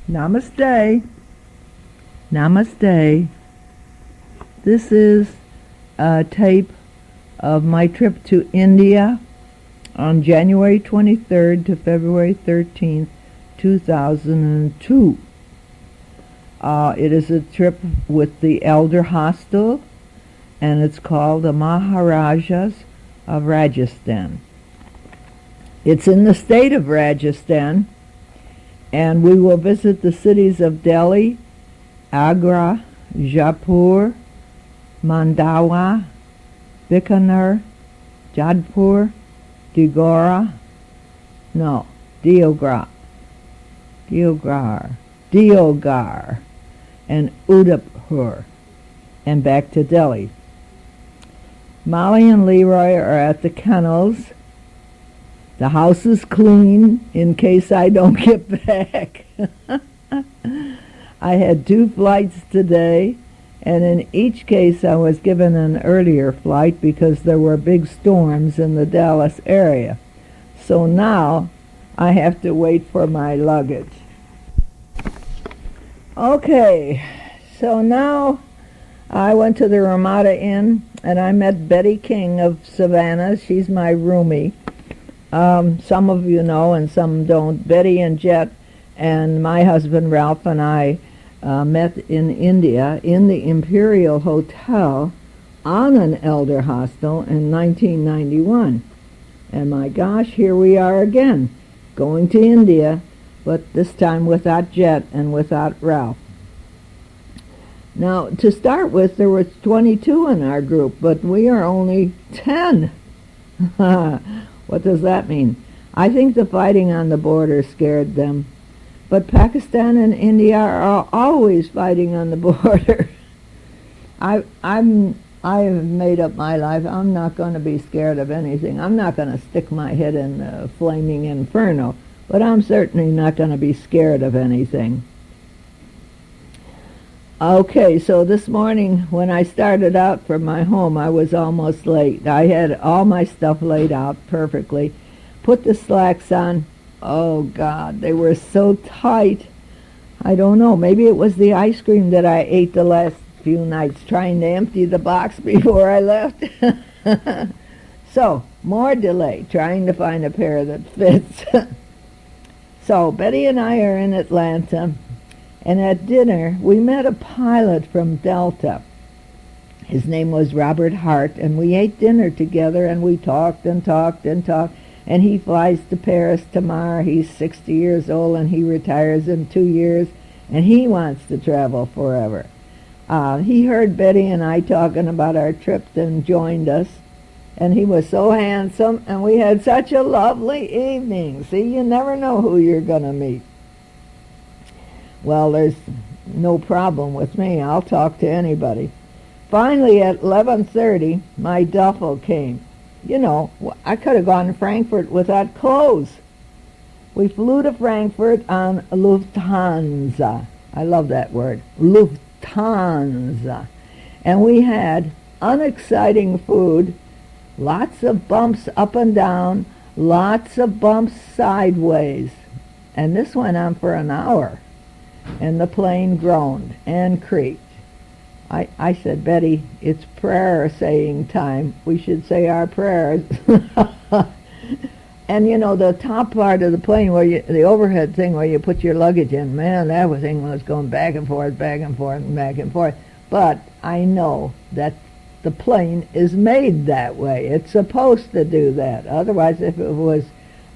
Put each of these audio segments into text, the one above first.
Namaste. Namaste. This is a tape of my trip to India on January 23rd to February 13th, 2002. It is a trip with the Elder Hostel, and it's called the Maharajas of Rajasthan. It's in the state of Rajasthan, and we will visit the cities of Delhi, Agra, Jaipur, Mandawa, Bikaner, Jodhpur, Deoghar, and Udaipur, and back to Delhi. Molly and Leroy are at the kennels. The house is clean in case I don't get back. I had 2 flights today, and in each case I was given an earlier flight because there were big storms in the Dallas area. So now I have to wait for my luggage. Okay, so now I went to the Ramada Inn, and I met Betty King of Savannah. She's my roomie. Some of you know and some don't. Betty and Jet and my husband Ralph and I met in India in the Imperial Hotel on an elder hostel in 1991. And my gosh, here we are again, going to India, but this time without Jet and without Ralph. Now, to start with, there were 22 in our group, but we are only 10. What does that mean? I think the fighting on the border scared them. But Pakistan and India are always fighting on the border. I have made up my life. I'm not going to be scared of anything. I'm not going to stick my head in the flaming inferno, but I'm certainly not going to be scared of anything. Okay, so this morning when I started out from my home, I was almost late. I had all my stuff laid out perfectly. Put the slacks on. Oh, God, they were so tight. I don't know. Maybe it was the ice cream that I ate the last few nights trying to empty the box before I left. So, more delay trying to find a pair that fits. So, Betty and I are in Atlanta. And at dinner, we met a pilot from Delta. His name was Robert Hart, and we ate dinner together, and we talked and talked and talked. And he flies to Paris tomorrow. He's 60 years old, and he retires in 2 years, and he wants to travel forever. He heard Betty and I talking about our trip and joined us, and he was so handsome, and we had such a lovely evening. See, you never know who you're going to meet. Well, there's no problem with me. I'll talk to anybody. Finally, at 11:30, my duffel came. You know, I could have gone to Frankfurt without clothes. We flew to Frankfurt on Lufthansa. I love that word, Lufthansa. And we had unexciting food, lots of bumps up and down, lots of bumps sideways. And this went on for an hour. And the plane groaned and creaked. I said, Betty, it's prayer saying time. We should say our prayers. And you know, the top part of the plane, the overhead thing where you put your luggage in, man, that thing was going back and forth, back and forth, and back and forth. But I know that the plane is made that way. It's supposed to do that. Otherwise, if it was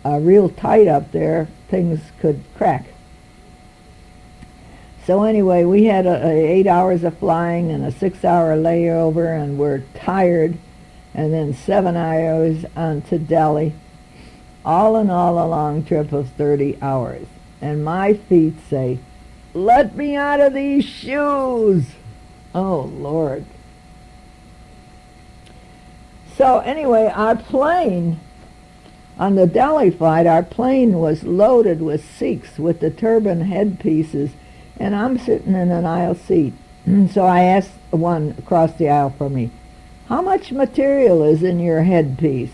real tight up there, things could crack. So anyway, we had 8 hours of flying and a 6-hour layover, and we're tired, and then 7 hours on to Delhi. All in all, a long trip of 30 hours. And my feet say, let me out of these shoes. Oh, Lord. So anyway, our plane, on the Delhi flight, our plane was loaded with Sikhs with the turban headpieces, and I'm sitting in an aisle seat. So I asked one across the aisle from me, how much material is in your headpiece?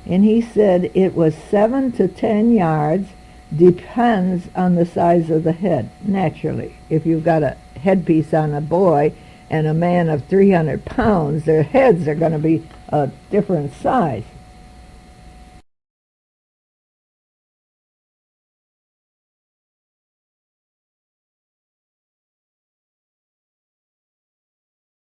And he said it was 7 to 10 yards, depends on the size of the head, naturally. If you've got a headpiece on a boy and a man of 300 pounds, their heads are going to be a different size.